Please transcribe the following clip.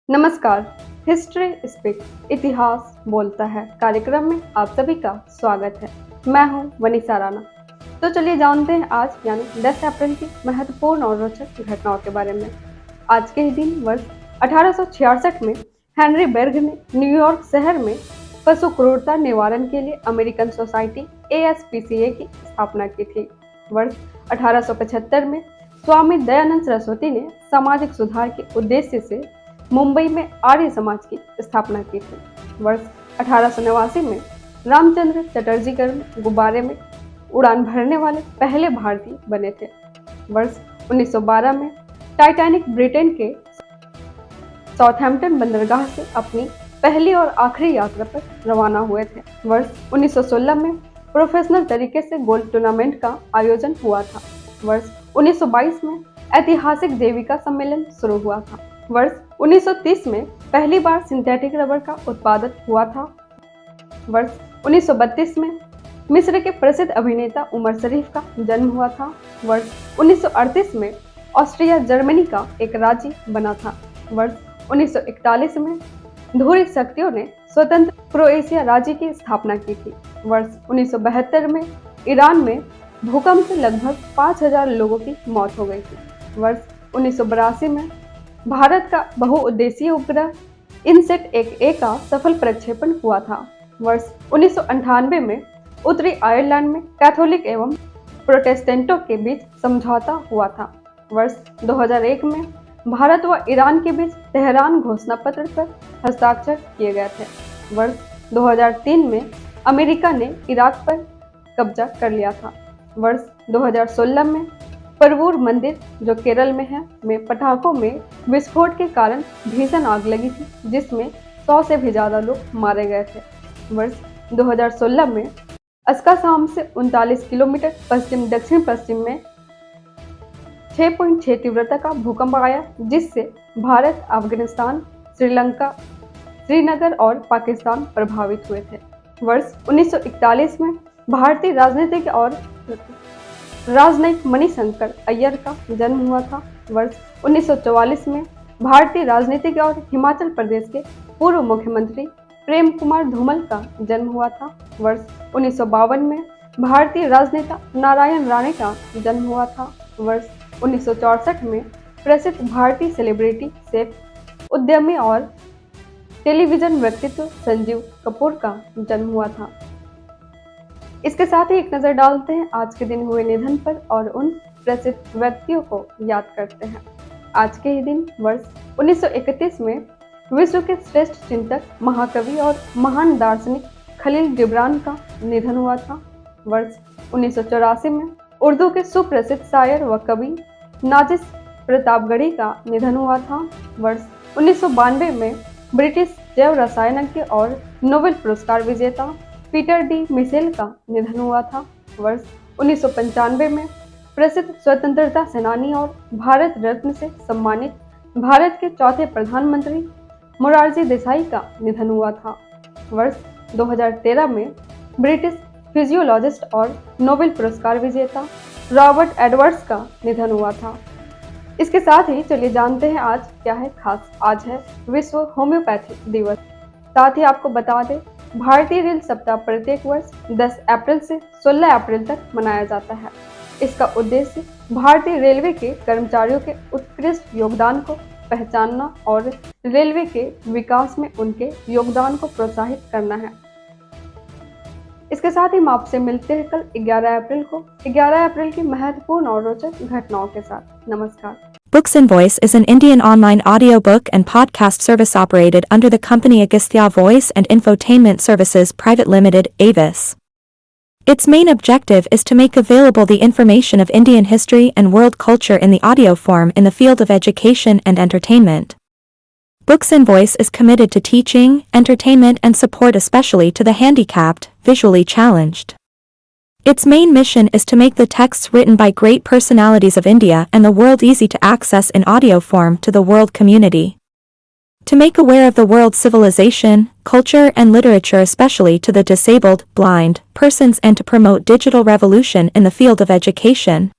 नमस्कार। History speak इतिहास बोलता है कार्यक्रम में आप सभी का स्वागत है। मैं हूं वनीसा राणा। तो चलिए जानते हैं आज यानी 10 अप्रैल की महत्वपूर्ण और रोचक घटनाओं के बारे में। आज के ही दिन वर्ष 1866 में हेनरी बेर्ग ने न्यूयॉर्क शहर में पशु क्रूरता निवारण के लिए अमेरिकन सोसाइटी ASPCA की स्थापना की थी। वर्ष 1875 में स्वामी दयानंद सरस्वती ने सामाजिक सुधार के उद्देश्य से मुंबई में आर्य समाज की स्थापना की थी। वर्ष 1889 में रामचंद्र चटर्जी गुब्बारे में उड़ान भरने वाले पहले भारतीय बने थे। वर्ष 1912 में टाइटैनिक ब्रिटेन के साउथहैम्पटन बंदरगाह से अपनी पहली और आखिरी यात्रा पर रवाना हुए थे। वर्ष 1916 में प्रोफेशनल तरीके से गोल्फ टूर्नामेंट का आयोजन हुआ था। वर्ष 1922 में ऐतिहासिक देविका सम्मेलन शुरू हुआ था। वर्ष 1930 में पहली बार सिंथेटिक रबर का उत्पादन हुआ था। वर्ष 1932 में मिस्र के प्रसिद्ध अभिनेता उमर शरीफ का जन्म हुआ था। वर्ष 1938 में ऑस्ट्रिया जर्मनी का एक राज्य बना था। वर्ष 1941 में धुरी शक्तियों ने स्वतंत्र क्रोएशिया राज्य की स्थापना की थी। वर्ष 1972 में ईरान में भूकंप से लगभग 5000 लोगों की मौत हो गई थी। वर्ष 1982 में भारत का बहुउद्देशीय उपग्रह इनसेट 1A का सफल प्रक्षेपण हुआ था। वर्ष 1998 में उत्तरी आयरलैंड में कैथोलिक एवं प्रोटेस्टेंटों के बीच समझौता हुआ था। वर्ष 2001 में भारत व ईरान के बीच तेहरान घोषणा पत्र पर हस्ताक्षर किए गए थे। वर्ष 2003 में अमेरिका ने इराक पर कब्जा कर लिया था। वर्ष 2016 में परवूर मंदिर जो केरल में है में पटाखों में विस्फोट के कारण भीषण आग लगी थी, जिसमें 100 से भी ज्यादा लोग मारे गए थे। वर्ष 2016 में अस्कासाम से 39 किलोमीटर पश्चिम दक्षिण पश्चिम में 6.6 तीव्रता का भूकंप आया, जिससे भारत, अफगानिस्तान, श्रीलंका, श्रीनगर और पाकिस्तान प्रभावित हुए थे। वर्ष 1941 में भारतीय राजनीतिक और राजनयिक मणिशंकर अय्यर का जन्म हुआ था। वर्ष 1944 में भारतीय राजनीतिक और हिमाचल प्रदेश के पूर्व मुख्यमंत्री प्रेम कुमार धूमल का जन्म हुआ था। वर्ष 1952 में भारतीय राजनेता नारायण राणे का जन्म हुआ था। वर्ष 1964 में प्रसिद्ध भारतीय सेलिब्रिटी, शेफ, उद्यमी और टेलीविजन व्यक्तित्व संजीव कपूर का जन्म हुआ था। इसके साथ ही एक नजर डालते हैं आज के दिन हुए निधन पर और उन प्रसिद्ध व्यक्तियों को याद करते हैं। आज के ही दिन वर्ष 1931 में विश्व के श्रेष्ठ चिंतक, महाकवि और महान दार्शनिक खलील जिब्रान का निधन हुआ था। वर्ष 1984 में उर्दू के सुप्रसिद्ध शायर व कवि नाजिस प्रतापगढ़ी का निधन हुआ था। वर्ष 1992 में ब्रिटिश जैव रसायनज्ञ और नोबेल पुरस्कार विजेता पीटर डी मिशेल का निधन हुआ था। वर्ष 1995 में प्रसिद्ध स्वतंत्रता सेनानी और भारत रत्न से सम्मानित भारत के चौथे प्रधानमंत्री मोरारजी देसाई का निधन हुआ था। वर्ष 2013 में ब्रिटिश फिजियोलॉजिस्ट और नोबेल पुरस्कार विजेता रॉबर्ट एडवर्ड्स का निधन हुआ था। इसके साथ ही चलिए जानते हैं आज क्या है खास। आज है विश्व होम्योपैथी दिवस। साथ ही आपको बता दें, भारतीय रेल सप्ताह प्रत्येक वर्ष 10 अप्रैल से 16 अप्रैल तक मनाया जाता है। इसका उद्देश्य भारतीय रेलवे के कर्मचारियों के उत्कृष्ट योगदान को पहचानना और रेलवे के विकास में उनके योगदान को प्रोत्साहित करना है। इसके साथ ही हम आपसे मिलते हैं कल 11 अप्रैल को 11 अप्रैल की महत्वपूर्ण और रोचक घटनाओं के साथ। नमस्कार। Books and Voice is an Indian online audiobook and podcast service operated under the company Agastya Voice and Infotainment Services Private Limited, Avis. Its main objective is to make available the information of Indian history and world culture in the audio form in the field of education and entertainment. Books and Voice is committed to teaching, entertainment and support especially to the handicapped, visually challenged. Its main mission is to make the texts written by great personalities of India and the world easy to access in audio form to the world community. To make aware of the world's civilization, culture and literature especially to the disabled, blind, persons and to promote digital revolution in the field of education.